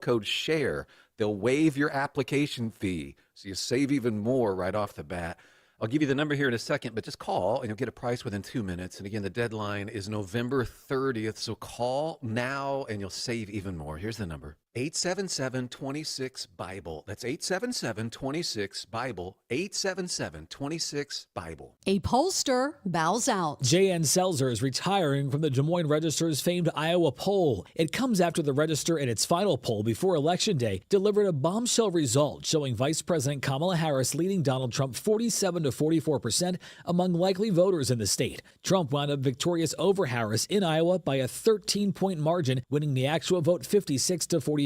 code SHARE. They'll waive your application fee, so you save even more right off the bat. I'll give you the number here in a second, but just call and you'll get a price within 2 minutes. And again, the deadline is November 30th, so call now and you'll save even more. Here's the number. 877-26-BIBLE. That's 877-26-BIBLE. 877-26-BIBLE. A pollster bows out. J.N. Selzer is retiring from the Des Moines Register's famed Iowa poll. It comes after the Register in its final poll before Election Day delivered a bombshell result showing Vice President Kamala Harris leading Donald Trump 47 to 44% among likely voters in the state. Trump wound up victorious over Harris in Iowa by a 13-point margin, winning the actual vote 56 to 43%.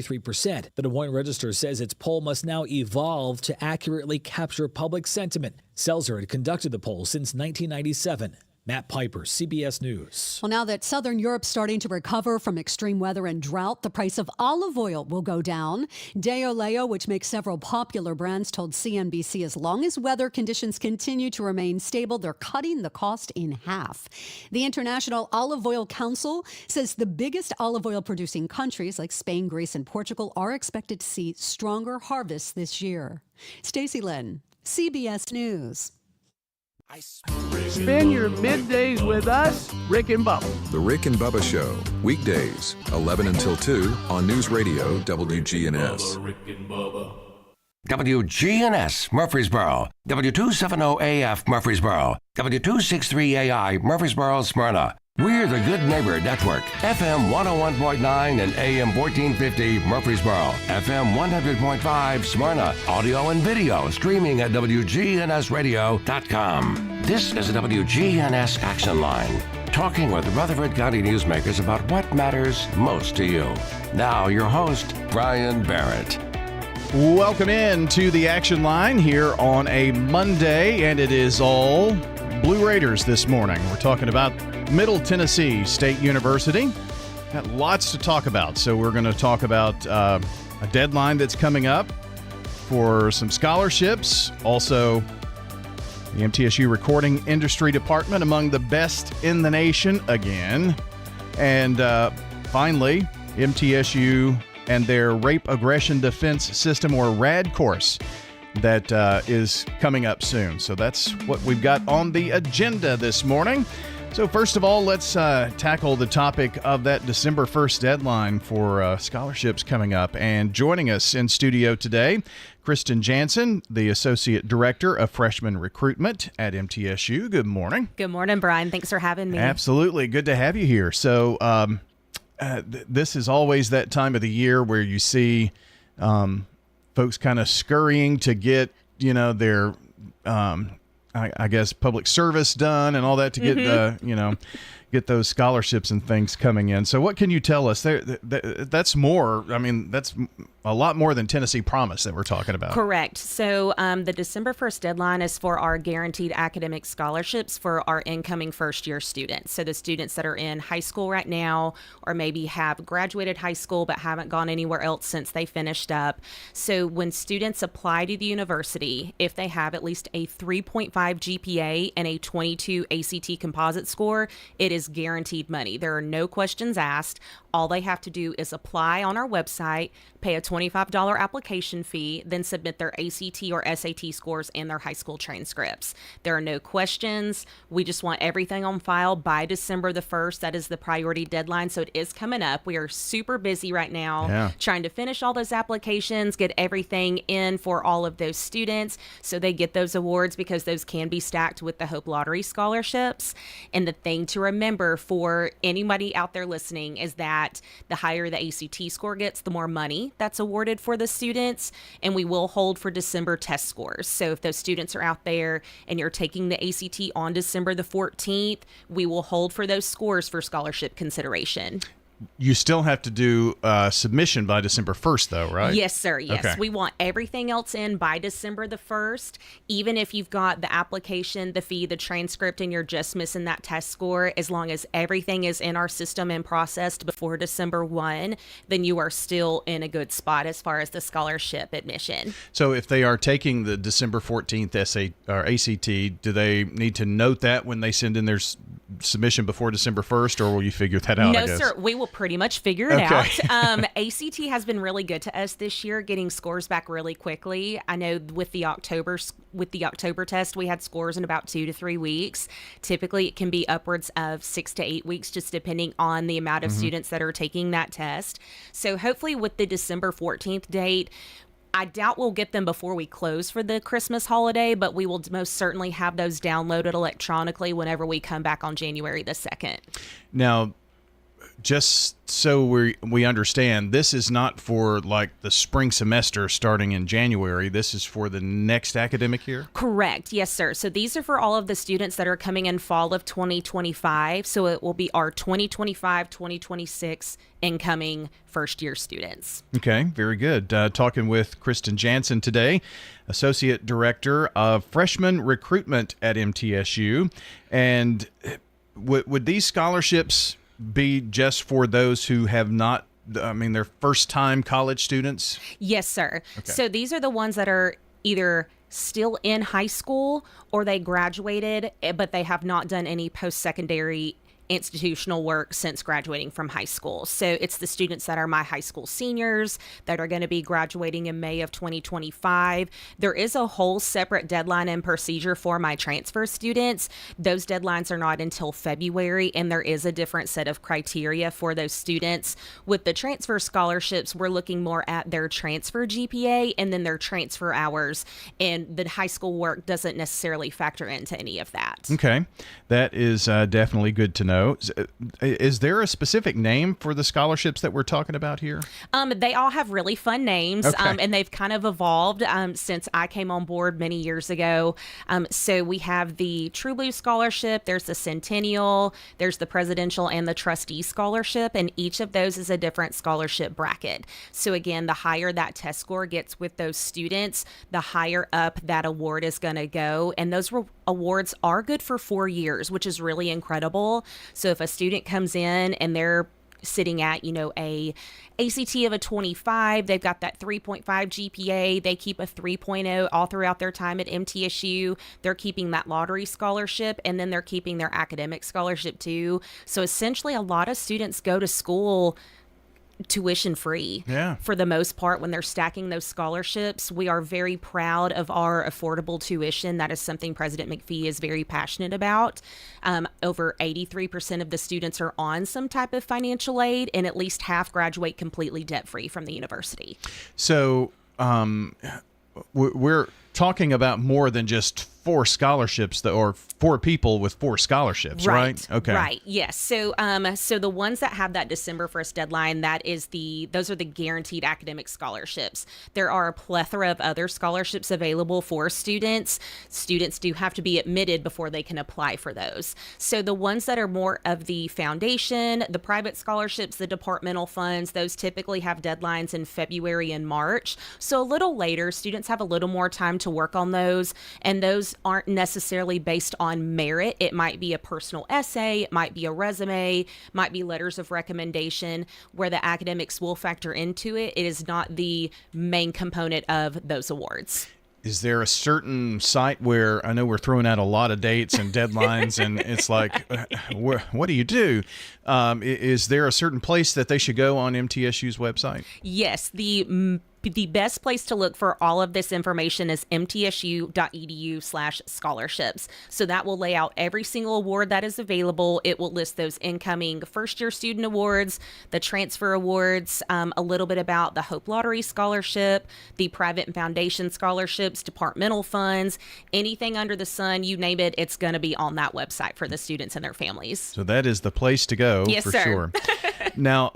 The Des Moines Register says its poll must now evolve to accurately capture public sentiment. Selzer had conducted the poll since 1997. Matt Piper, CBS News. Well, now that Southern Europe's starting to recover from extreme weather and drought, the price of olive oil will go down. Deoleo, which makes several popular brands, told CNBC as long as weather conditions continue to remain stable, they're cutting the cost in half. The International Olive Oil Council says the biggest olive oil producing countries like Spain, Greece, and Portugal are expected to see stronger harvests this year. Stacey Lynn, CBS News. Spend your middays with us, Rick and Bubba. The Rick and Bubba Show, weekdays, 11 until 2 on News Radio WGNS. WGNS Murfreesboro, W270AF Murfreesboro, W263AI Murfreesboro, Smyrna. We're the Good Neighbor Network, FM 101.9 and AM 1450 Murfreesboro, FM 100.5 Smyrna, audio and video streaming at wgnsradio.com. This is the WGNS Action Line, talking with Rutherford County newsmakers about what matters most to you. Now your host, Brian Barrett. Welcome in to the Action Line here on a Monday, and it is all Blue Raiders this morning. We're talking about Middle Tennessee State University. Got lots to talk about, so we're going to talk about a deadline that's coming up for some scholarships. Also, the MTSU Recording Industry Department among the best in the nation again. And finally, MTSU and their Rape Aggression Defense System, or RAD course, that is coming up soon. So that's what we've got on the agenda this morning. So first of all, let's tackle the topic of that December 1st deadline for scholarships coming up. And joining us in studio today, Kristen Jansen, the Associate Director of Freshman Recruitment at MTSU. Good morning. Good morning, Brian. Thanks for having me. Absolutely. Good to have you here. So this is always that time of the year where you see folks kind of scurrying to get, their I guess public service done and all that to get get those scholarships and things coming in. So what can you tell us? That's more. I mean, that's a lot more than Tennessee Promise that we're talking about. Correct. So the December 1st deadline is for our guaranteed academic scholarships for our incoming first-year students. So the students that are in high school right now, or maybe have graduated high school but haven't gone anywhere else since they finished up. So when students apply to the university, if they have at least a 3.5 GPA and a 22 ACT composite score, it is guaranteed money. There are no questions asked. All they have to do is apply on our website, pay a $25 application fee, then submit their ACT or SAT scores and their high school transcripts. There are no questions. We just want everything on file by December the 1st. That is the priority deadline, so it is coming up. We are super busy right now trying to finish all those applications, get everything in for all of those students so they get those awards, because those can be stacked with the Hope Lottery scholarships. And the thing to remember for anybody out there listening is that the higher the ACT score gets, the more money that's awarded for the students, and we will hold for December test scores. So if those students are out there and you're taking the ACT on December the 14th, we will hold for those scores for scholarship consideration. You still have to do submission by December 1st, though, right? Yes, sir. Yes. Okay. We want everything else in by December the 1st. Even if you've got the application, the fee, the transcript, and you're just missing that test score, as long as everything is in our system and processed before December 1, then you are still in a good spot as far as the scholarship admission. So if they are taking the December 14th ACT, do they need to note that when they send in submission before December 1st, or will you figure that out? No, I guess? sir. We will pretty much figure it Okay. out. ACT has been really good to us this year, getting scores back really quickly. I know with the October test, we had scores in about 2 to 3 weeks. Typically, it can be upwards of 6 to 8 weeks, just depending on the amount of students that are taking that test. So hopefully with the December 14th date, I doubt we'll get them before we close for the Christmas holiday, but we will most certainly have those downloaded electronically whenever we come back on January the 2nd. Now, just so we understand, this is not for like the spring semester starting in January. This is for the next academic year? Correct. Yes, sir. So these are for all of the students that are coming in fall of 2025. So it will be our 2025-2026 incoming first-year students. Okay, very good. Talking with Kristen Jansen today, Associate Director of Freshman Recruitment at MTSU. And would these scholarships be just for those who have not, they're first-time college students? Yes, sir. Okay. So these are the ones that are either still in high school or they graduated, but they have not done any post-secondary institutional work since graduating from high school. So it's the students that are my high school seniors that are going to be graduating in May of 2025. There is a whole separate deadline and procedure for my transfer students. Those deadlines are not until February, and there is a different set of criteria for those students. With the transfer scholarships, we're looking more at their transfer GPA and then their transfer hours, and the high school work doesn't necessarily factor into any of that. Okay, that is definitely good to know. Is there a specific name for the scholarships that we're talking about here? They all have really fun names, Okay. and they've kind of evolved since I came on board many years ago. So we have the True Blue Scholarship, there's the Centennial, there's the Presidential and the Trustee Scholarship, and each of those is a different scholarship bracket. So again, the higher that test score gets with those students, the higher up that award is going to go. And those awards are good for 4 years, which is really incredible. So if a student comes in and they're sitting at, a ACT of a 25, they've got that 3.5 GPA, they keep a 3.0 all throughout their time at MTSU, they're keeping that lottery scholarship, and then they're keeping their academic scholarship too. So essentially a lot of students go to school tuition free. Yeah. For the most part, when they're stacking those scholarships, we are very proud of our affordable tuition. That is something President McPhee is very passionate about. Over 83% of the students are on some type of financial aid, and at least half graduate completely debt free from the university. So we're talking about more than just 4 scholarships, or 4 people with 4 scholarships, right? Okay. Right. Yes. So, so the ones that have that December 1st deadline, those are the guaranteed academic scholarships. There are a plethora of other scholarships available for students. Students do have to be admitted before they can apply for those. So the ones that are more of the foundation, the private scholarships, the departmental funds, those typically have deadlines in February and March. So a little later, students have a little more time to work on those, and those aren't necessarily based on merit. It might be a personal essay, it might be a resume, might be letters of recommendation, where the academics will factor into it. It is not the main component of those awards. Is there a certain site where, I know we're throwing out a lot of dates and deadlines, and it's like, what do you do? Is there a certain place that they should go on MTSU's website? Yes, the best place to look for all of this information is mtsu.edu/scholarships. So that will lay out every single award that is available. It will list those incoming first-year student awards, the transfer awards, a little bit about the Hope Lottery Scholarship, the private and foundation scholarships, departmental funds, anything under the sun, you name it, it's going to be on that website for the students and their families. So that is the place to go, Yes, for sir. sure. Now,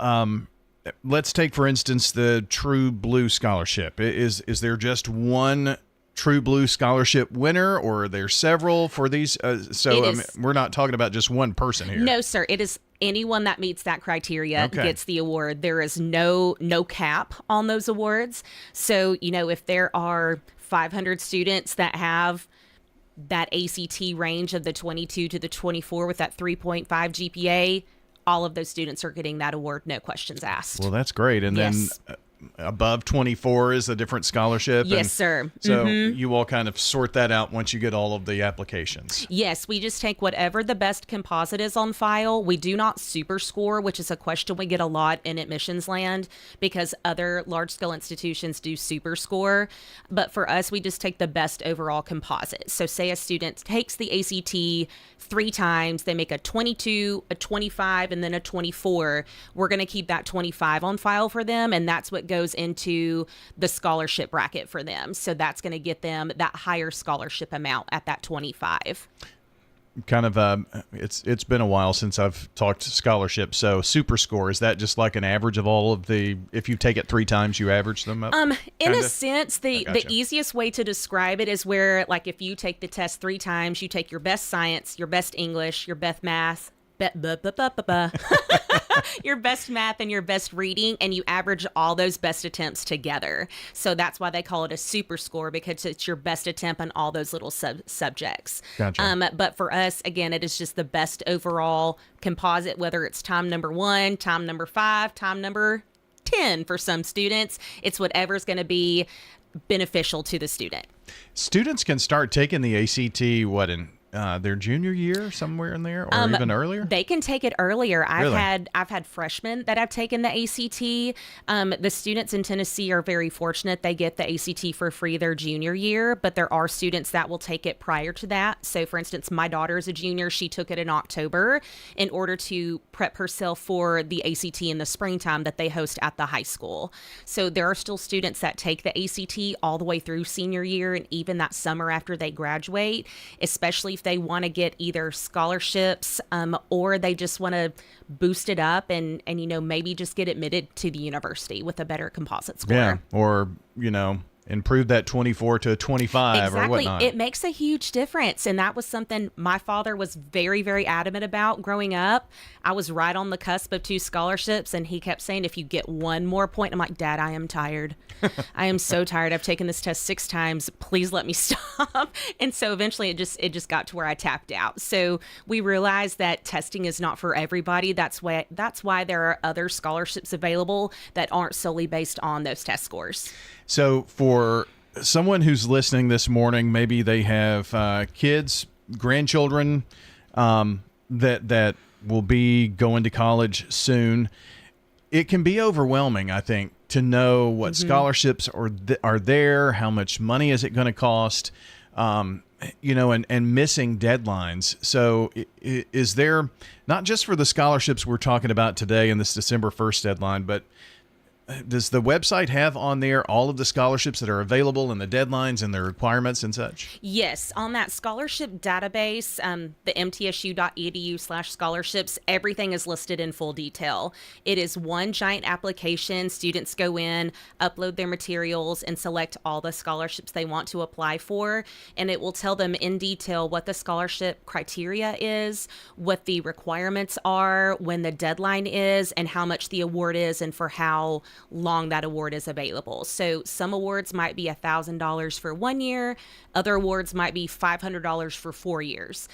let's take, for instance, the True Blue Scholarship. Is there just one True Blue Scholarship winner, or are there several for these? We're not talking about just one person here. No, sir. It is anyone that meets that criteria gets the award. There is no cap on those awards. So, if there are 500 students that have that ACT range of the 22 to the 24 with that 3.5 GPA, all of those students are getting that award, no questions asked. Well, that's great. And Yes. then above 24 is a different scholarship. Yes, sir. So you all kind of sort that out once you get all of the applications. Yes, we just take whatever the best composite is on file. We do not super score, which is a question we get a lot in admissions land because other large-scale institutions do super score. But for us, we just take the best overall composite. So say a student takes the ACT 3 times, they make a 22, a 25, and then a 24. We're going to keep that 25 on file for them, and that's what goes into the scholarship bracket for them. So that's going to get them that higher scholarship amount at that 25. Kind of, it's been a while since I've talked scholarship. So super score, is that just like an average of all of the, if you take it 3 times, you average them up? In a sense, the easiest way to describe it is where, like, if you take the test 3 times, you take your best science, your best English, your best math, your best math and your best reading, and you average all those best attempts together. So that's why they call it a super score, because it's your best attempt on all those little subjects. Gotcha. But for us, again, it is just the best overall composite, whether it's time number 1, time number 5, time number 10 for some students. It's whatever's going to be beneficial to the student. Students can start taking the ACT, in their junior year, somewhere in there, or even earlier? They can take it earlier. Really? I've had freshmen that have taken the ACT. The students in Tennessee are very fortunate. They get the ACT for free their junior year, but there are students that will take it prior to that. So, for instance, my daughter is a junior. She took it in October in order to prep herself for the ACT in the springtime that they host at the high school. So there are still students that take the ACT all the way through senior year and even that summer after they graduate, especially if they want to get either scholarships or they just want to boost it up and maybe just get admitted to the university with a better composite score. Yeah, or improve that 24 to 25 or whatnot. It makes a huge difference. And that was something my father was very, very adamant about growing up. I was right on the cusp of 2 scholarships, and he kept saying, if you get 1 more point, I'm like, Dad, I am tired. I am so tired. I've taken this test 6 times. Please let me stop. And so eventually it just got to where I tapped out. So we realized that testing is not for everybody. That's why there are other scholarships available that aren't solely based on those test scores. So for someone who's listening this morning, maybe they have kids, grandchildren that will be going to college soon. It can be overwhelming, I think, to know what scholarships are there, how much money is it going to cost, and missing deadlines. So is there, not just for the scholarships we're talking about today in this December 1st deadline, but does the website have on there all of the scholarships that are available and the deadlines and the requirements and such? Yes. On that scholarship database, the mtsu.edu/scholarships, everything is listed in full detail. It is one giant application. Students go in, upload their materials, and select all the scholarships they want to apply for. And it will tell them in detail what the scholarship criteria is, what the requirements are, when the deadline is, and how much the award is, and for how long that award is available. So some awards might be $1,000 for 1 year. Other awards might be $500 for 4 years.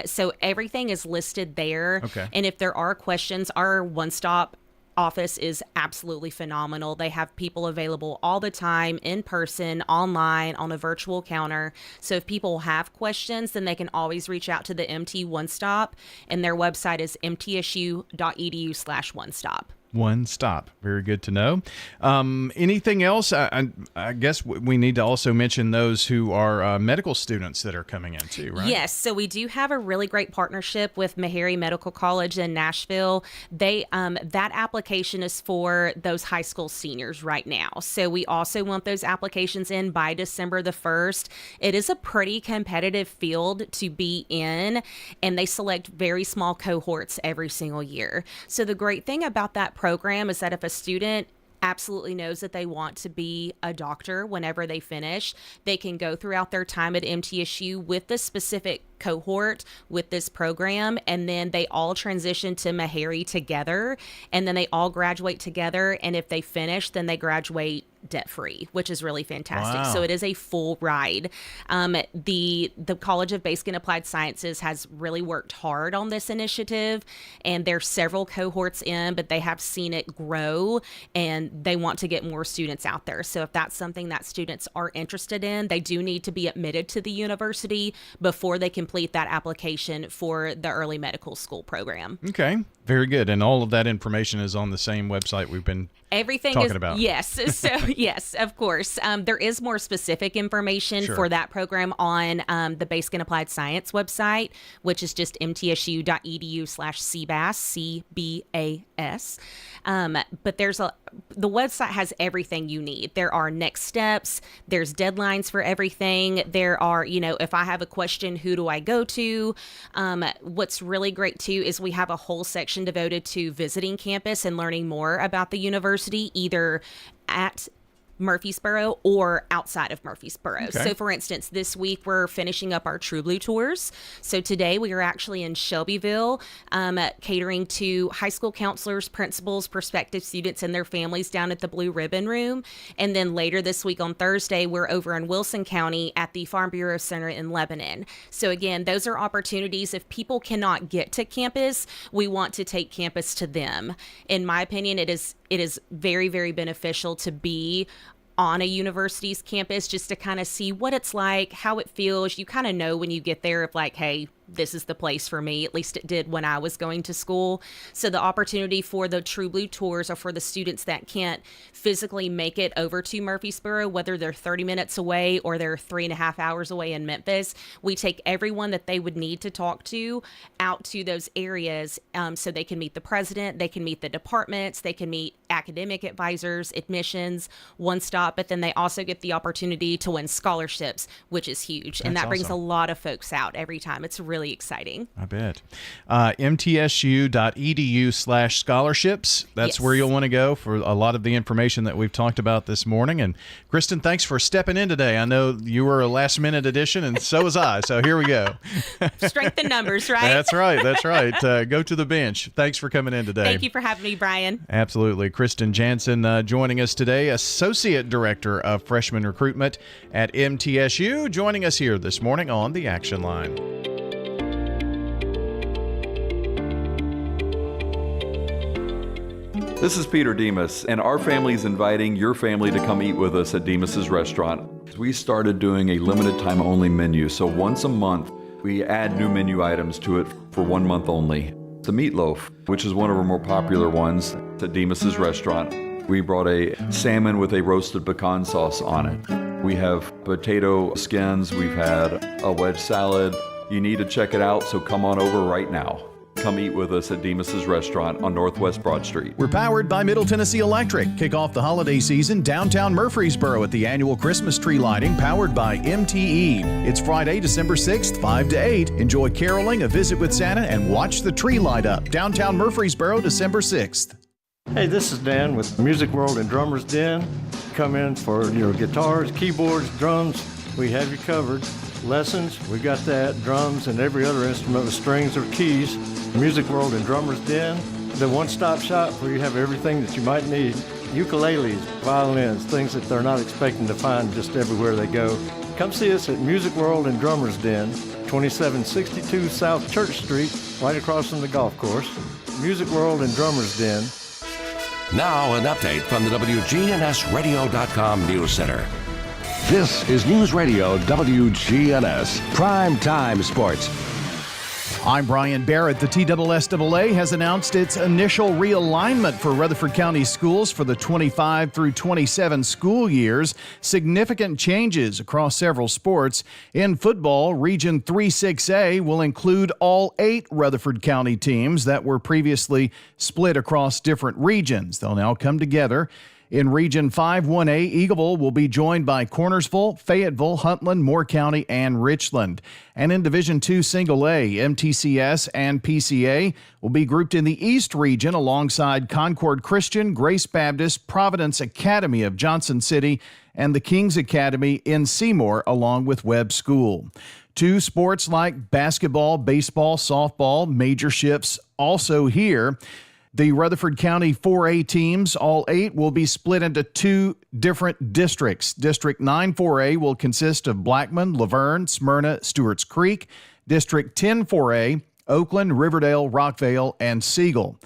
So everything is listed there. Okay. And if there are questions, our one-stop office is absolutely phenomenal. They have people available all the time, in person, online, on a virtual counter. So if people have questions, then they can always reach out to the MT One Stop, and their website is mtsu.edu/onestop. One stop. Very good to know. Anything else? I guess we need to also mention those who are medical students that are coming in too, right? Yes. So we do have a really great partnership with Meharry Medical College in Nashville. They that application is for those high school seniors right now. So we also want those applications in by December the 1st. It is a pretty competitive field to be in, and they select very small cohorts every single year. So the great thing about that program is that if a student absolutely knows that they want to be a doctor whenever they finish, they can go throughout their time at MTSU with the specific cohort with this program, and then they all transition to Meharry together, and then they all graduate together, and if they finish, then they graduate debt-free, which is really fantastic. Wow. So it is a full ride. The College of Basic and Applied Sciences has really worked hard on this initiative, and there's several cohorts in, but they have seen it grow, and they want to get more students out there. So if that's something that students are interested in, they do need to be admitted to the university before they complete that application for the early medical school program. Okay, very good. And all of that information is on the same website we've been Everything talking is about. Yes. So yes, of course. There is more specific information for that program on the Basic and Applied Science website, which is just mtsu.edu/CBAS, CBAS. But the website has everything you need. There are next steps. There's deadlines for everything. There are, if I have a question, who do I go to? What's really great too is we have a whole section devoted to visiting campus and learning more about the university, either at Murfreesboro or outside of Murfreesboro. Okay. So for instance, this week we're finishing up our True Blue tours. So today we are actually in Shelbyville, catering to high school counselors, principals, prospective students, and their families down at the Blue Ribbon Room. And then later this week on Thursday, we're over in Wilson County at the Farm Bureau Center in Lebanon. So again, those are opportunities. If people cannot get to campus, we want to take campus to them. In my opinion, it is very, very beneficial to be on a university's campus just to kind of see what it's like, how it feels. You kind of know when you get there if like, hey, this is the place for me. At least it did when I was going to school. So the opportunity for the True Blue tours are for the students that can't physically make it over to Murfreesboro, whether they're 30 minutes away or they're 3.5 hours away in Memphis. We take everyone that they would need to talk to out to those areas so they can meet the president, they can meet the departments, they can meet academic advisors, admissions, one stop, but then they also get the opportunity to win scholarships, which is huge. And that brings awesome. a lot of folks out every time. It's really exciting. I bet. mtsu.edu/scholarships. That's Yes. where you'll want to go for a lot of the information that we've talked about this morning. And Kristen, thanks for stepping in today. I know you were a last minute addition, and so was I. So here we go. Strength in numbers, right? That's right. That's right. Go to the bench. Thanks for coming in today. Thank you for having me, Brian. Absolutely. Kristen Jansen joining us today, Associate Director of Freshman Recruitment at MTSU, joining us here this morning on the Action Line. This is Peter Demas, and our family is inviting your family to come eat with us at Demas's restaurant. We started doing a limited time only menu, so once a month we add new menu items to it for 1 month only. The meatloaf, which is one of our more popular ones at Demas's restaurant. We brought a salmon with a roasted pecan sauce on it. We have potato skins, we've had a wedge salad. You need to check it out, so come on over right now. Come eat with us at Demas's restaurant on Northwest Broad Street. We're powered by Middle Tennessee Electric. Kick off the holiday season downtown Murfreesboro at the annual Christmas tree lighting powered by MTE. It's Friday, December 6th, 5 to 8. Enjoy caroling, a visit with Santa, and watch the tree light up. Downtown Murfreesboro, December 6th. Hey, this is Dan with Music World and Drummers Den. Come in for your guitars, keyboards, drums. We have you covered. Lessons, we got that. Drums and every other instrument with strings or keys. Music World and Drummers Den, the one-stop shop where you have everything that you might need. Ukuleles, violins, things that they're not expecting to find just everywhere they go. Come see us at Music World and Drummers Den, 2762 South Church Street, right across from the golf course. Music World and Drummers Den. Now an update from the WGNSradio.com News Center. This is News Radio WGNS, Prime Time Sports. I'm Brian Barrett. The TSSAA has announced its initial realignment for Rutherford County schools for the 25 through 27 school years. Significant changes across several sports. In football, Region 3-6A will include all 8 Rutherford County teams that were previously split across different regions. They'll now come together. In Region 5-1A, Eagleville will be joined by Cornersville, Fayetteville, Huntland, Moore County, and Richland. And in Division 2 Single A, MTCS and PCA will be grouped in the East Region alongside Concord Christian, Grace Baptist, Providence Academy of Johnson City, and the Kings Academy in Seymour, along with Webb School. 2 sports like basketball, baseball, softball, major shifts also here. The Rutherford County 4A teams, all 8, will be split into 2 different districts. District 9 4A will consist of Blackman, Laverne, Smyrna, Stewart's Creek. District 10 4A, Oakland, Riverdale, Rockvale, and Siegel.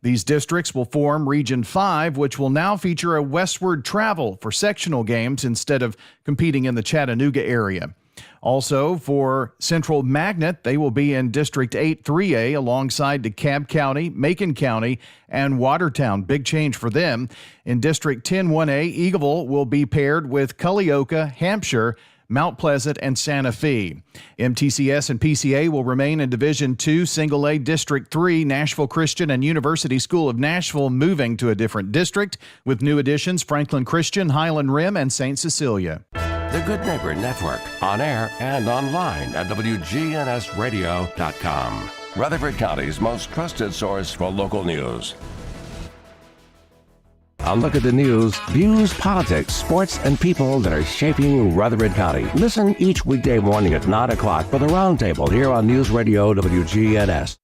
These districts will form Region 5, which will now feature a westward travel for sectional games instead of competing in the Chattanooga area. Also, for Central Magnet, they will be in District 8 3A alongside DeKalb County, Macon County, and Watertown. Big change for them. In District 10 1A, Eagleville will be paired with Culleoka, Hampshire, Mount Pleasant, and Santa Fe. MTCS and PCA will remain in Division 2, Single A, District 3, Nashville Christian and University School of Nashville moving to a different district, with new additions Franklin Christian, Highland Rim, and St. Cecilia. The Good Neighbor Network, on air and online at wgnsradio.com. Rutherford County's most trusted source for local news. A look at the news, views, politics, sports, and people that are shaping Rutherford County. Listen each weekday morning at 9 o'clock for the Roundtable here on News Radio WGNS.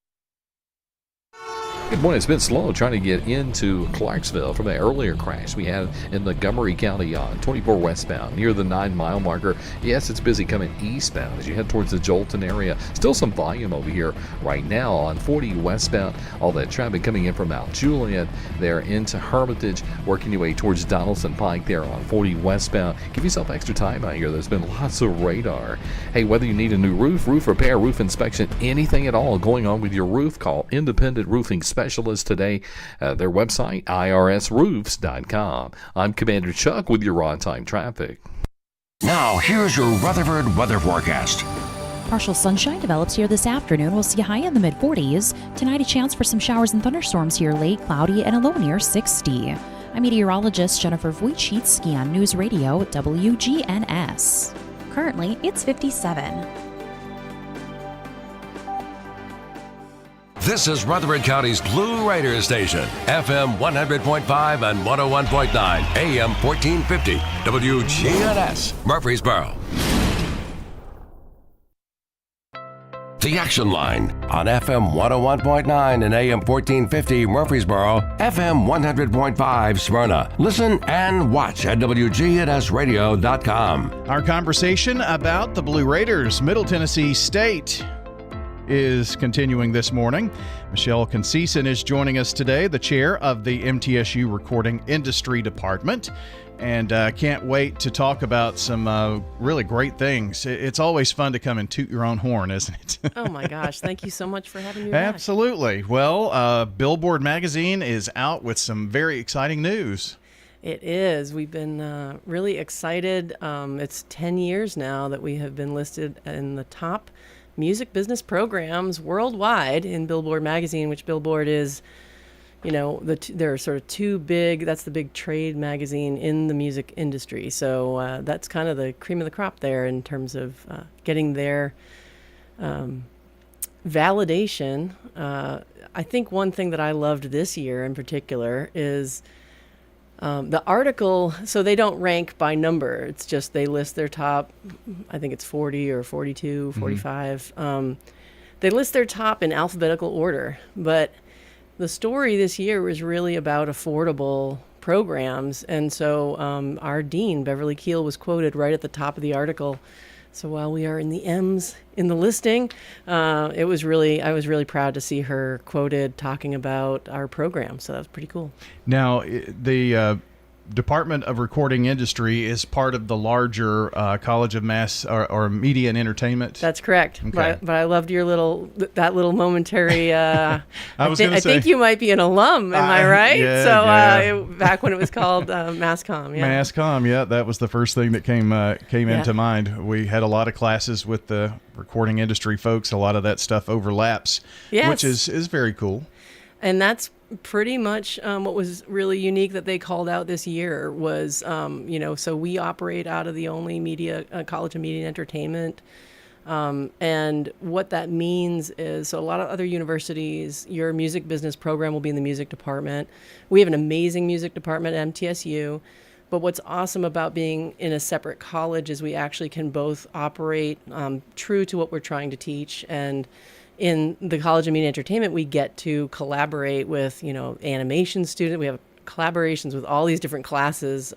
Good morning. It's been slow trying to get into Clarksville from the earlier crash we had in Montgomery County on 24 westbound near the 9-mile marker. Yes, it's busy coming eastbound as you head towards the Jolton area. Still some volume over here right now on 40 westbound. All that traffic coming in from Mount Juliet there into Hermitage, working your way towards Donaldson Pike there on 40 westbound. Give yourself extra time out here. There's been lots of radar. Hey, whether you need a new roof repair, roof inspection, anything at all going on with your roof, call Independent Roofing Specialists today. Their website, irsroofs.com. I'm Commander Chuck with your on-time traffic. Now, here's your Rutherford weather forecast. Partial sunshine develops here this afternoon. We'll see a high in the mid-40s. Tonight, a chance for some showers and thunderstorms here late, cloudy, and a low near 60. I'm meteorologist Jennifer Wojcicki on News Radio WGNS. Currently, it's 57. This is Rutherford County's Blue Raiders station, FM 100.5 and 101.9, AM 1450, WGNS, Murfreesboro. The Action Line on FM 101.9 and AM 1450 Murfreesboro, FM 100.5 Smyrna. Listen and watch at wgnsradio.com. Our conversation about the Blue Raiders, Middle Tennessee State, is continuing this morning. Michelle Conceição is joining us today, the chair of the MTSU Recording Industry Department, and can't wait to talk about some really great things. It's always fun to come and toot your own horn, isn't it? Oh my gosh, thank you so much for having me back. Absolutely. Well, Billboard Magazine is out with some very exciting news. It is. We've been really excited. It's 10 years now that we have been listed in the top music business programs worldwide in Billboard magazine, which Billboard is, there are sort of two big, that's the big trade magazine in the music industry. So that's kind of the cream of the crop there in terms of getting their validation. I think one thing that I loved this year in particular is the article, so they don't rank by number. It's just they list their top, I think it's 40 or 42, 45. They list their top in alphabetical order. But the story this year was really about affordable programs. And so our dean, Beverly Keel, was quoted right at the top of the article. So while we are in the M's in the listing, I was really proud to see her quoted talking about our program. So that was pretty cool. Now, the Department of Recording Industry is part of the larger College of Mass or Media and Entertainment. That's correct. Okay. But I loved your little momentary. I think you might be an alum. Am I right? Yeah. Back when it was called MassCom. Yeah. MassCom. Yeah, that was the first thing that came into mind. We had a lot of classes with the recording industry folks. A lot of that stuff overlaps, which is very cool. And that's pretty much what was really unique that they called out this year was, so we operate out of the only College of Media and Entertainment. And what that means is, so a lot of other universities, your music business program will be in the music department. We have an amazing music department at MTSU. But what's awesome about being in a separate college is we actually can both operate true to what we're trying to teach and in the College of Media and Entertainment, we get to collaborate with, animation students. We have collaborations with all these different classes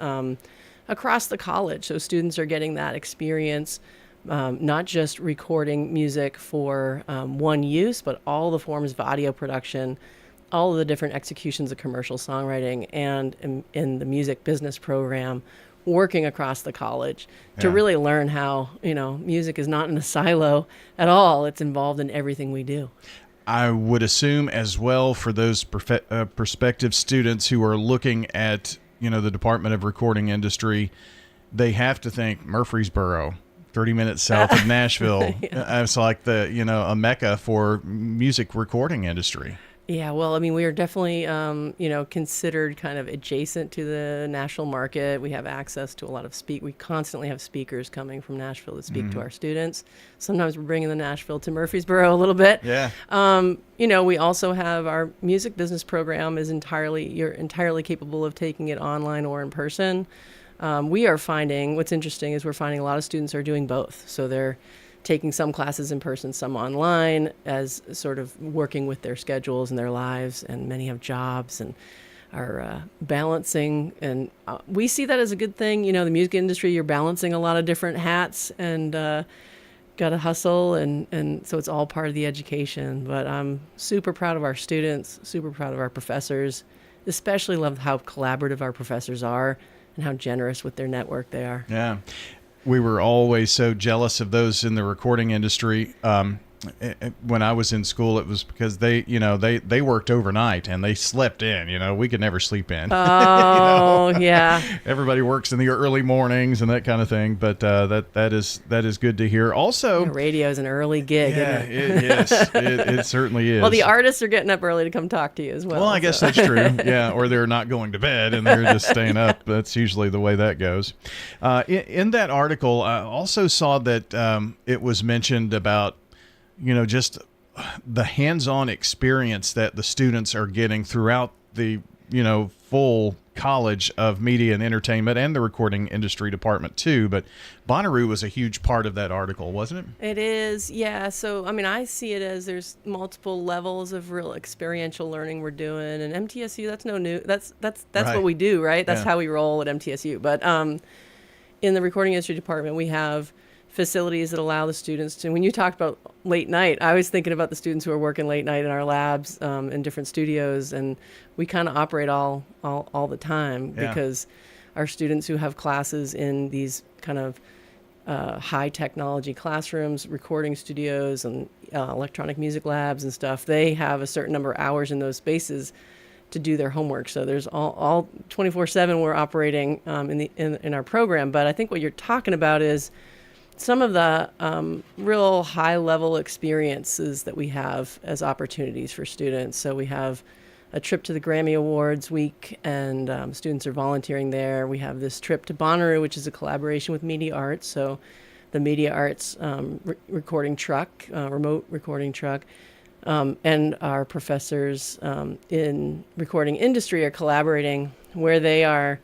across the college. So students are getting that experience, not just recording music for one use, but all the forms of audio production, all of the different executions of commercial songwriting, and in the music business program, working across the college to really learn how, music is not in a silo at all. It's involved in everything we do. I would assume as well for those prospective students who are looking at, the Department of Recording Industry, they have to think Murfreesboro, 30 minutes south of Nashville. It's like a mecca for music recording industry. Yeah, well, we are definitely, considered kind of adjacent to the national market. We have access to a lot of we constantly have speakers coming from Nashville to speak to our students. Sometimes we're bringing the Nashville to Murfreesboro a little bit. Yeah. We also have our music business program you're entirely capable of taking it online or in person. We are finding, what's interesting is we're finding a lot of students are doing both. So they're taking some classes in person, some online, as sort of working with their schedules and their lives, and many have jobs and are balancing. And we see that as a good thing. The music industry, you're balancing a lot of different hats and got to hustle, and so it's all part of the education. But I'm super proud of our students, super proud of our professors, especially love how collaborative our professors are and how generous with their network they are. Yeah. We were always so jealous of those in the recording industry. When I was in school, it was because they worked overnight and they slept in. We could never sleep in. Oh, yeah. Everybody works in the early mornings and that kind of thing. But that is good to hear. Also, radio is an early gig. Yeah, isn't it? Yes, it certainly is. Well, the artists are getting up early to come talk to you as well. Well, I guess that's true. Yeah, or they're not going to bed and they're just staying up. That's usually the way that goes. In that article, I also saw that it was mentioned about just the hands-on experience that the students are getting throughout the, full College of Media and Entertainment and the recording industry department too. But Bonnaroo was a huge part of that article, wasn't it? It is, yeah. So, I see it as there's multiple levels of real experiential learning we're doing. And MTSU, that's no new. That's right. What we do, right? That's how we roll at MTSU. But in the recording industry department, we have facilities that allow the students to, when you talked about late night, I was thinking about the students who are working late night in our labs in different studios, and we kind of operate all the time because our students who have classes in these kind of high technology classrooms, recording studios, and electronic music labs and stuff, they have a certain number of hours in those spaces to do their homework. So there's all 24/7 we're operating in our program. But I think what you're talking about is some of the real high-level experiences that we have as opportunities for students. So we have a trip to the Grammy Awards week, and students are volunteering there. We have this trip to Bonnaroo, which is a collaboration with Media Arts. So the Media Arts recording truck, remote recording truck, and our professors in recording industry are collaborating where they are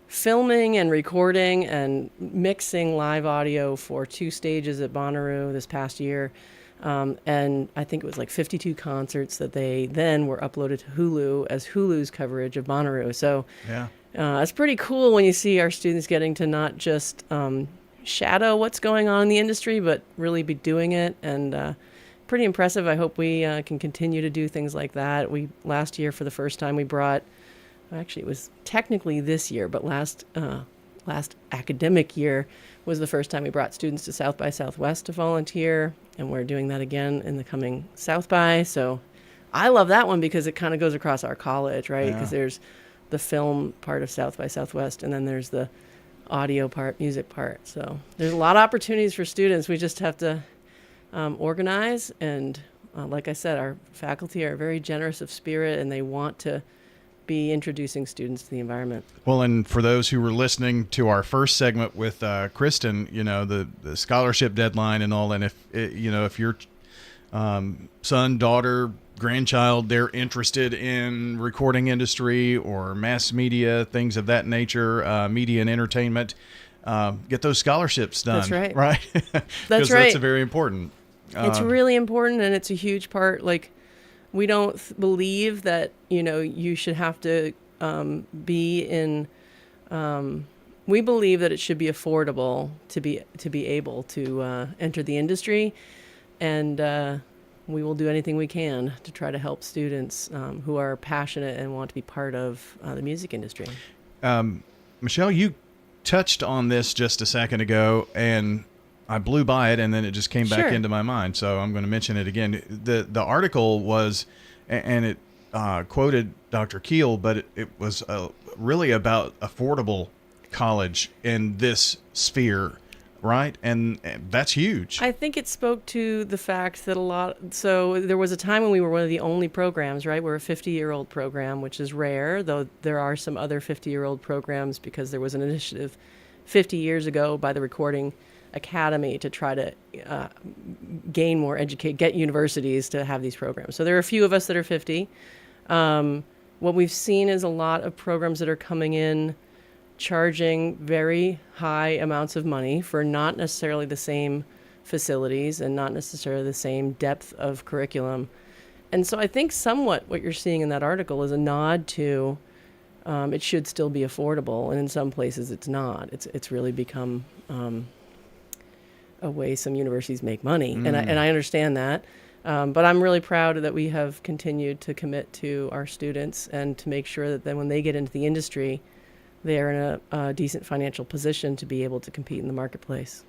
filming and recording and mixing live audio for 2 stages at Bonnaroo this past year. And I think it was like 52 concerts that they then were uploaded to Hulu as Hulu's coverage of Bonnaroo. So it's pretty cool when you see our students getting to not just shadow what's going on in the industry, but really be doing it. And pretty impressive. I hope we can continue to do things like that. Last year, for the first time, we brought, actually it was technically this year, but last academic year was the first time we brought students to South by Southwest to volunteer, and we're doing that again in the coming South by. So I love that one because it kind of goes across our college, right? Because there's the film part of South by Southwest, and then there's the audio part, music part. So there's a lot of opportunities for students. We just have to organize, and like I said, our faculty are very generous of spirit, and they want to be introducing students to the environment. Well, and for those who were listening to our first segment with Kristen, the scholarship deadline and all, and if your son, daughter, grandchild, they're interested in recording industry or mass media, things of that nature, media and entertainment, get those scholarships done. That's right. Right? That's right. That's very important. It's really important, and it's a huge part. Like, we don't believe that, you should have to be in. We believe that it should be affordable to be able to enter the industry, and we will do anything we can to try to help students who are passionate and want to be part of the music industry. Michelle, you touched on this just a second ago, and I blew by it, and then it just came back into my mind. So I'm going to mention it again. The article was, and it quoted Dr. Keel, but it was really about affordable college in this sphere, right? And that's huge. I think it spoke to the fact that so there was a time when we were one of the only programs, right? We're a 50-year-old program, which is rare, though there are some other 50-year-old programs because there was an initiative 50 years ago by the Recording Academy to try to gain more get universities to have these programs. So there are a few of us that are 50. What we've seen is a lot of programs that are coming in charging very high amounts of money for not necessarily the same facilities and not necessarily the same depth of curriculum. And so I think somewhat what you're seeing in that article is a nod to it should still be affordable, and in some places it's not. It's really become a way some universities make money, and I understand that. But I'm really proud that we have continued to commit to our students and to make sure that then when they get into the industry, they are in a decent financial position to be able to compete in the marketplace.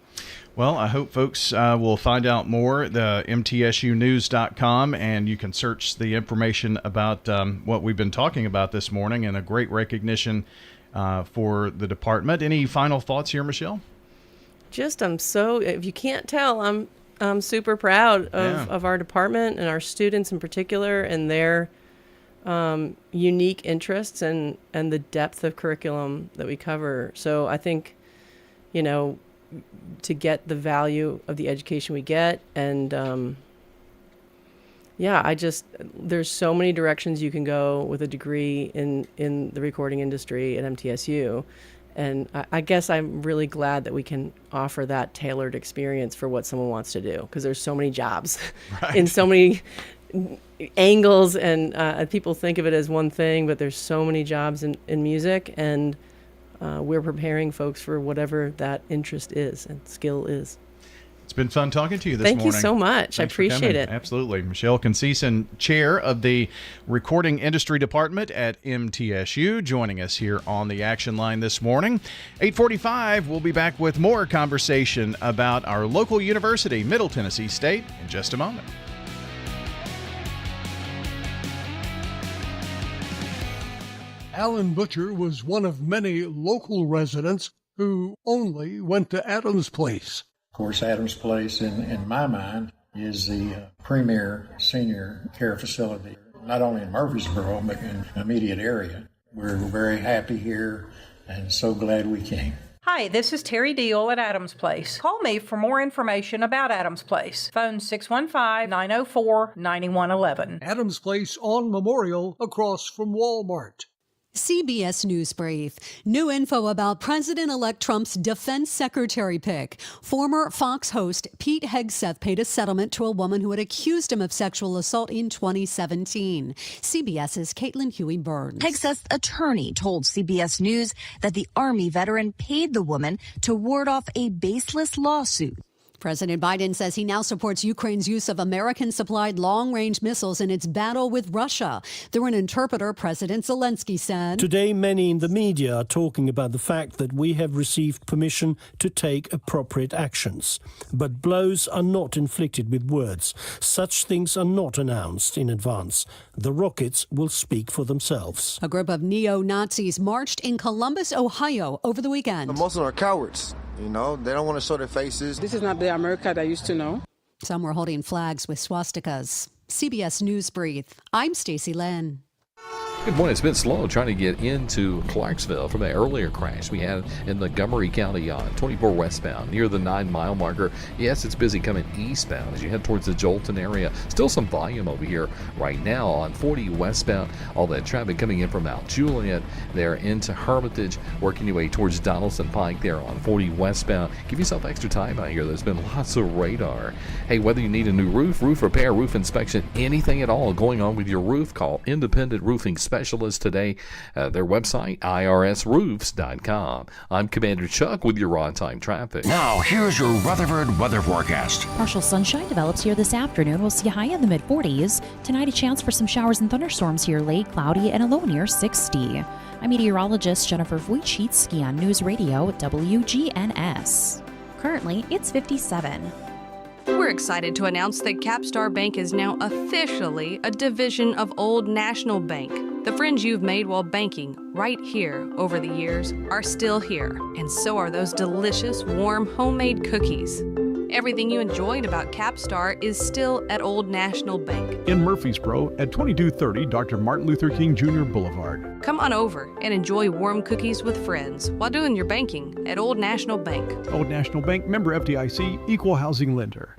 Well, I hope folks will find out more at the MTSUnews.com, and you can search the information about what we've been talking about this morning, and a great recognition for the department. Any final thoughts here, Michelle? If you can't tell, I'm super proud of our department and our students in particular and their unique interests and the depth of curriculum that we cover. So I think, to get the value of the education we get, and there's so many directions you can go with a degree in the recording industry at MTSU. And I guess I'm really glad that we can offer that tailored experience for what someone wants to do, because there's so many jobs in so many angles, and people think of it as one thing, but there's so many jobs in music, and we're preparing folks for whatever that interest is and skill is. It's been fun talking to you this morning. Thank you so much. I appreciate it. Absolutely. Michelle Conceição, chair of the Recording Industry Department at MTSU, joining us here on the Action Line this morning. 8:45, we'll be back with more conversation about our local university, Middle Tennessee State, in just a moment. Alan Butcher was one of many local residents who only went to Adams Place. Of course, Adams Place, in my mind, is the premier senior care facility, not only in Murfreesboro, but in the immediate area. We're very happy here and so glad we came. Hi, this is Terry Deal at Adams Place. Call me for more information about Adams Place. Phone 615-904-9111. Adams Place on Memorial, across from Walmart. CBS News Brief. New info about President-elect Trump's defense secretary pick. Former Fox host Pete Hegseth paid a settlement to a woman who had accused him of sexual assault in 2017. CBS's Caitlin Huey-Burns. Hegseth's attorney told CBS News that the Army veteran paid the woman to ward off a baseless lawsuit. President Biden says he now supports Ukraine's use of American-supplied long-range missiles in its battle with Russia. Through an interpreter, President Zelensky said, "Today, many in the media are talking about the fact that we have received permission to take appropriate actions. But blows are not inflicted with words. Such things are not announced in advance. The rockets will speak for themselves." A group of neo-Nazis marched in Columbus, Ohio over the weekend. Most of them are cowards. They don't want to show their faces. This is not the America that I used to know. Some were holding flags with swastikas. CBS News Brief. I'm Stacey Lynn. Good morning. It's been slow trying to get into Clarksville from the earlier crash we had in Montgomery County on 24 westbound near the 9-mile marker. Yes, it's busy coming eastbound as you head towards the Jolton area. Still some volume over here right now on 40 westbound. All that traffic coming in from Mount Juliet there into Hermitage, working your way towards Donaldson Pike there on 40 westbound. Give yourself extra time out here. There's been lots of radar. Hey, whether you need a new roof repair, roof inspection, anything at all going on with your roof, call Independent Roofing Specialist today. Their website, irsroofs.com. I'm Commander Chuck with your on-time traffic. Now, here's your Rutherford weather forecast. Partial sunshine develops here this afternoon. We'll see a high in the mid-40s. Tonight, a chance for some showers and thunderstorms here late, cloudy, and a low near 60. I'm meteorologist Jennifer Wojcicki on News Radio WGNS. Currently, it's 57. We're excited to announce that Capstar Bank is now officially a division of Old National Bank. The friends you've made while banking right here over the years are still here, and so are those delicious, warm, homemade cookies. Everything you enjoyed about Capstar is still at Old National Bank. In Murfreesboro at 2230 Dr. Martin Luther King Jr. Boulevard. Come on over and enjoy warm cookies with friends while doing your banking at Old National Bank. Old National Bank, member FDIC, equal housing lender.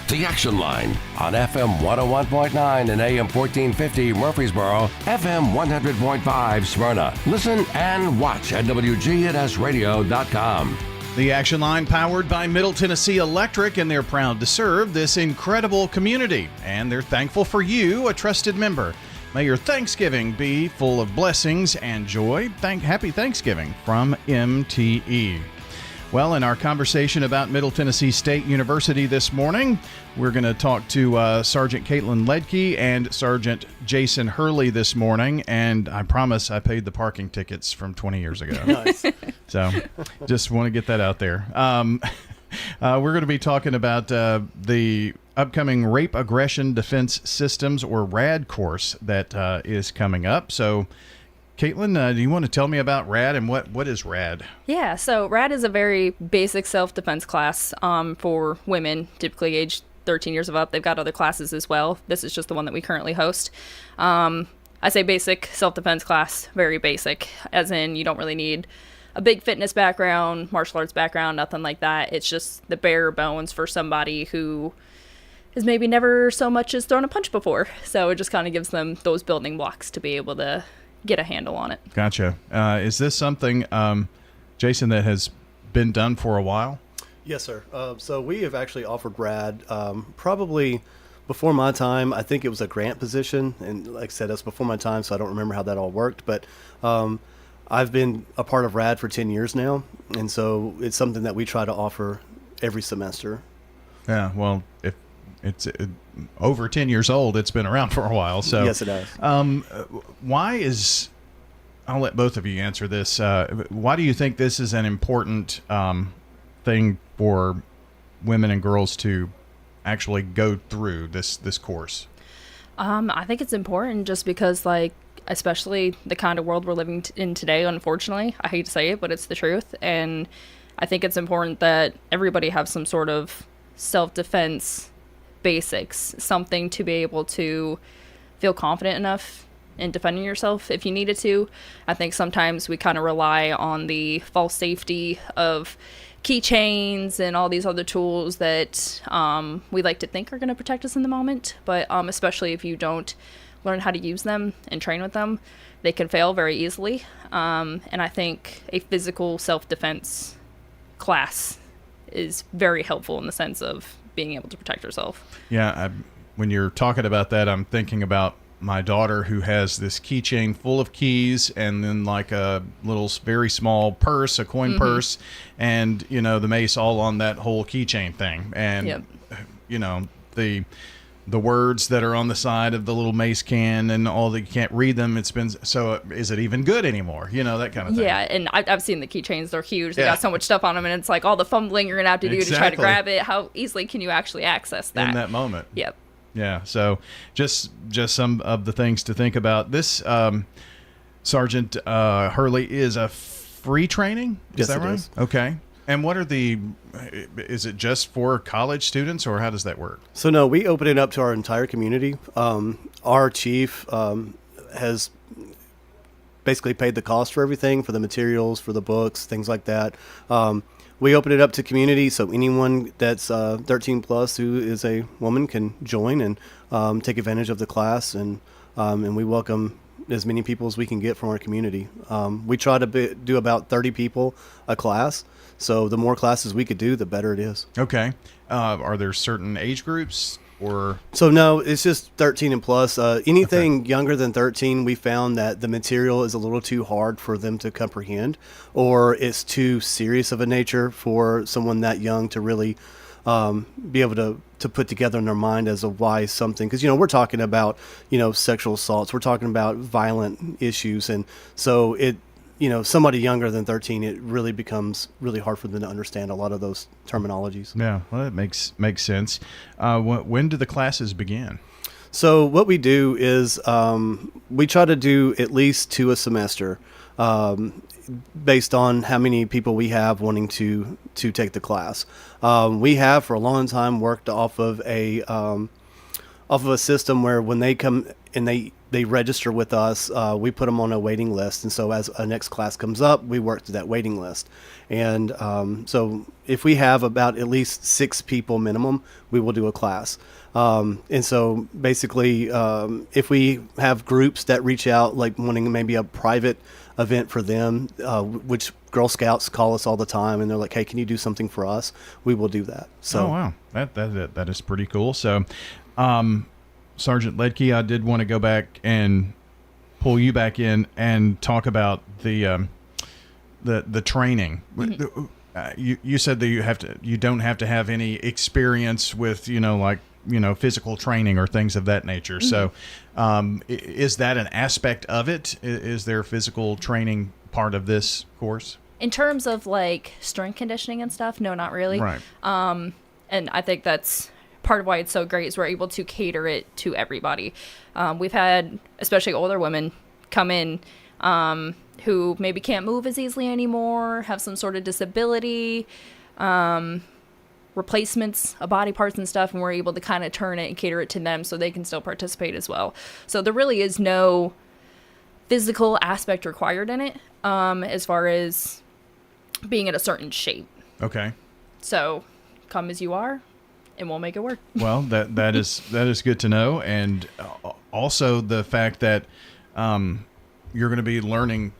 The Action Line on FM 101.9 and AM 1450 Murfreesboro, FM 100.5 Smyrna. Listen and watch at wgnsradio.com. The Action Line powered by Middle Tennessee Electric, and they're proud to serve this incredible community. And they're thankful for you, a trusted member. May your Thanksgiving be full of blessings and joy. Happy Thanksgiving from MTE. Well, in our conversation about Middle Tennessee State University this morning, we're going to talk to Sergeant Caitlin Ledke and Sergeant Jason Hurley this morning, and I promise I paid the parking tickets from 20 years ago. Nice. So just want to get that out there. We're going to be talking about the upcoming Rape Aggression Defense Systems, or RAD course that is coming up. So Caitlin, do you want to tell me about RAD and what is RAD? Yeah, so RAD is a very basic self-defense class for women, typically aged 13 years of up. They've got other classes as well. This is just the one that we currently host. I say basic self-defense class, very basic, as in you don't really need a big fitness background, martial arts background, nothing like that. It's just the bare bones for somebody who has maybe never so much as thrown a punch before. So it just kind of gives them those building blocks to be able to get a handle on it. Gotcha. Is this something, Jason, that has been done for a while? Yes, sir. So we have actually offered RAD probably before my time. I think it was a grant position, and like I said, that's before my time, so I don't remember how that all worked. But I've been a part of RAD for 10 years now, and so it's something that we try to offer every semester. Yeah, well, if it's over 10 years old, it's been around for a while. So yes, it does. Why is, I'll let both of you answer this. Why do you think this is an important thing for women and girls to actually go through this course? I think it's important just because, like, especially the kind of world we're living in today, unfortunately, I hate to say it, but it's the truth. And I think it's important that everybody have some sort of self-defense basics, something to be able to feel confident enough in defending yourself if you needed to. I think sometimes we kind of rely on the false safety of keychains and all these other tools that we like to think are going to protect us in the moment, but especially if you don't learn how to use them and train with them, they can fail very easily. And I think a physical self-defense class is very helpful in the sense of being able to protect yourself. Yeah, when you're talking about that, I'm thinking about my daughter who has this keychain full of keys and then like a little very small purse, a coin purse, and, you know, the mace all on that whole keychain thing. And, you know, the words that are on the side of the little mace can and all that, you can't read them. It's been, so is it even good anymore? You know, that kind of thing. Yeah, and I've seen the keychains. They're huge. They got so much stuff on them, and it's like all the fumbling you're going to have to do to try to grab it. How easily can you actually access that? In that moment. Yep. Yeah, so just some of the things to think about. This Sergeant Hurley is a free training? Is that right? Okay. And what are is it just for college students, or how does that work? So no, we open it up to our entire community. Our chief has basically paid the cost for everything, for the materials, for the books, things like that. We open it up to community, so anyone that's 13 plus who is a woman can join and take advantage of the class, and we welcome as many people as we can get from our community. We try to do about 30 people a class, so the more classes we could do, the better it is. Okay. Are there certain age groups? So no, it's just 13 and plus. Anything younger than 13, we found that the material is a little too hard for them to comprehend, or it's too serious of a nature for someone that young to really be able to put together in their mind as a why something. Because, we're talking about, sexual assaults. We're talking about violent issues. And so somebody younger than 13, it really becomes really hard for them to understand a lot of those terminologies. Yeah, well, that makes sense. When do the classes begin? So what we do is we try to do at least 2 a semester, based on how many people we have wanting to take the class. We have for a long time worked off of a system where when they come and they register with us, we put them on a waiting list. And so as a next class comes up, we work through that waiting list. And so if we have about at least 6 people minimum, we will do a class. And so basically, if we have groups that reach out, like wanting maybe a private event for them, which Girl Scouts call us all the time, and they're like, hey, can you do something for us? We will do that. So, oh, wow. That is pretty cool. So, Sergeant Ledke, I did want to go back and pull you back in and talk about the training. Mm-hmm. You said that you don't have to have any experience with physical training or things of that nature. Mm-hmm. So, is that an aspect of it? Is there physical training part of this course? In terms of like strength conditioning and stuff, no, not really. Right. And I think that's part of why it's so great is we're able to cater it to everybody. We've had especially older women come in who maybe can't move as easily anymore, have some sort of disability, replacements of body parts and stuff, and we're able to kind of turn it and cater it to them so they can still participate as well. So there really is no physical aspect required in it, as far as being in a certain shape. Okay. So come as you are, and we'll make it work. Well, that is good to know, and also the fact that you're going to be learning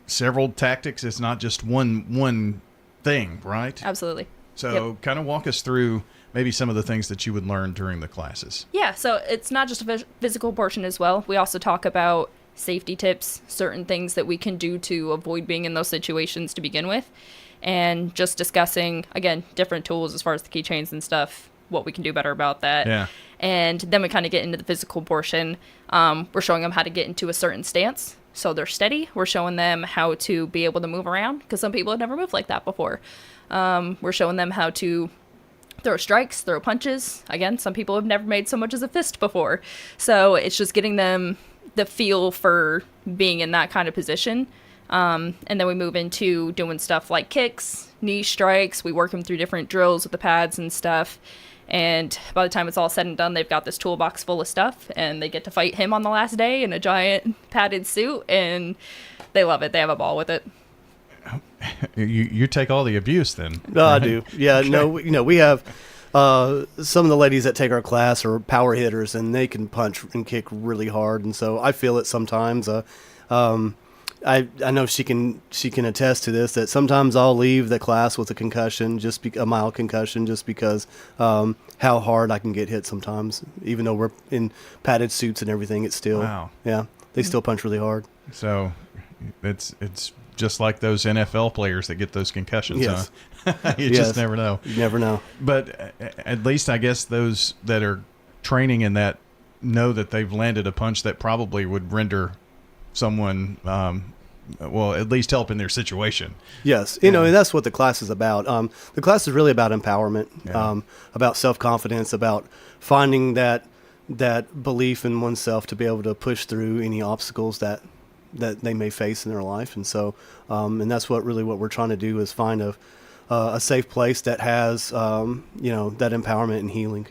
several tactics. It's not just one thing, right? Absolutely. So kind of walk us through maybe some of the things that you would learn during the classes. Yeah, so it's not just a physical portion as well. We also talk about safety tips, certain things that we can do to avoid being in those situations to begin with, and just discussing, again, different tools as far as the keychains and stuff, what we can do better about that. Yeah. And then we kind of get into the physical portion. We're showing them how to get into a certain stance so they're steady. We're showing them how to be able to move around, because some people have never moved like that before. We're showing them how to throw strikes, throw punches. Again, some people have never made so much as a fist before. So it's just getting them the feel for being in that kind of position. And then we move into doing stuff like kicks, knee strikes. We work them through different drills with the pads and stuff. And by the time it's all said and done, they've got this toolbox full of stuff, and they get to fight him on the last day in a giant padded suit, and they love it. They have a ball with it. You take all the abuse then? No, I do. Yeah, okay. No, we have some of the ladies that take our class are power hitters, and they can punch and kick really hard, and so I feel it sometimes. I know she can attest to this, that sometimes I'll leave the class with a concussion, a mild concussion, just because how hard I can get hit sometimes. Even though we're in padded suits and everything, it's still, wow. Yeah, they still punch really hard. So it's just like those NFL players that get those concussions. Yes. Huh? You just never know. You never know. But at least I guess those that are training in that know that they've landed a punch that probably would render someone, at least help in their situation. Yes. And that's what the class is about. The class is really about empowerment, about self-confidence, about finding that belief in oneself to be able to push through any obstacles that they may face in their life. And so, and that's what we're trying to do, is find a safe place that has, that empowerment and healing.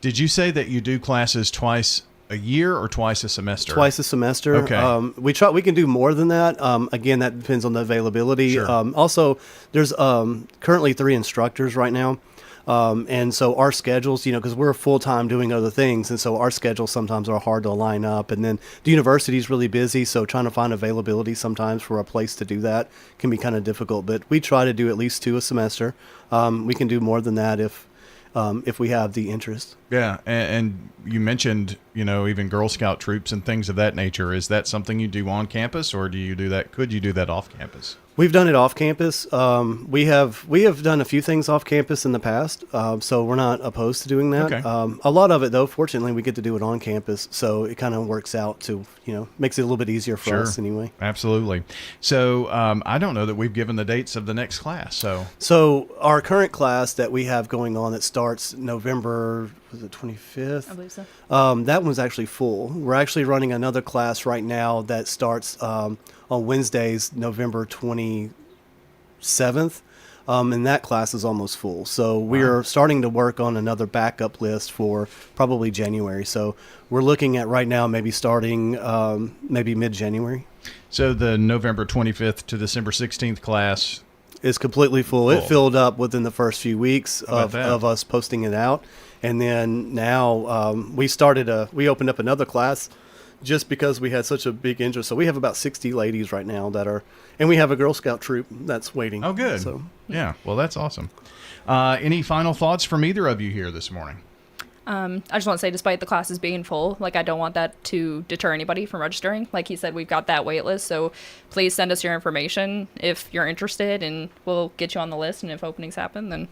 Did you say that you do classes twice a year or twice a semester? Twice a semester. Okay. We can do more than that. Again, that depends on the availability. Sure. Also, there's currently 3 instructors right now. And so our schedules, because we're full-time doing other things, and so our schedules sometimes are hard to line up. And then the university is really busy, so trying to find availability sometimes for a place to do that can be kind of difficult. But we try to do at least 2 a semester. We can do more than that if we have the interest. Yeah, and you mentioned, even Girl Scout troops and things of that nature. Is that something you do on campus, or do you do that? Could you do that off campus? We've done it off campus. We have done a few things off campus in the past, so we're not opposed to doing that. Okay. A lot of it, though, fortunately, we get to do it on campus, so it kind of works out to, makes it a little bit easier for us anyway. Absolutely. So I don't know that we've given the dates of the next class. So our current class that we have going on that starts November, was it 25th? I believe so. That one's actually full. We're actually running another class right now that starts on Wednesdays, November 27th. And that class is almost full. So we're starting to work on another backup list for probably January. So we're looking at right now maybe starting maybe mid-January. So the November 25th to December 16th class is completely full. It filled up within the first few weeks of us posting it out. And then now we opened up another class just because we had such a big interest. So we have about 60 ladies right now and we have a Girl Scout troop that's waiting. Oh, good. So, yeah, well, that's awesome. Any final thoughts from either of you here this morning? I just want to say, despite the classes being full, I don't want that to deter anybody from registering. Like he said, we've got that wait list, so please send us your information if you're interested, and we'll get you on the list, and if openings happen, then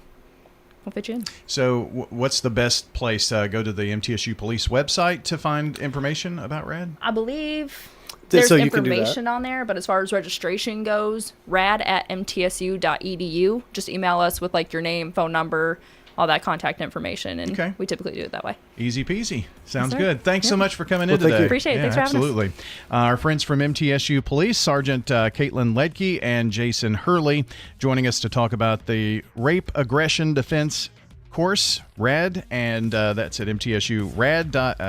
we'll fit you in. So what's the best place? Go to the MTSU Police website to find information about RAD? I believe there's so information on there, but as far as registration goes, rad@mtsu.edu. Just email us with your name, phone number, all that contact information, and we typically do it that way. Easy peasy. Sounds Yes, good. Thanks so much for coming in thank today. you. Appreciate it. Thanks for having us. Absolutely. Our friends from MTSU Police, Sergeant Caitlin Ledke and Jason Hurley, joining us to talk about the Rape Aggression Defense course, RAD, and that's at MTSU, rad at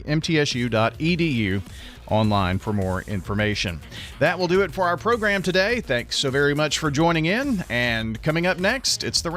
mtsu.edu. online for more information. That will do it for our program today. Thanks so very much for joining in. And coming up next, it's the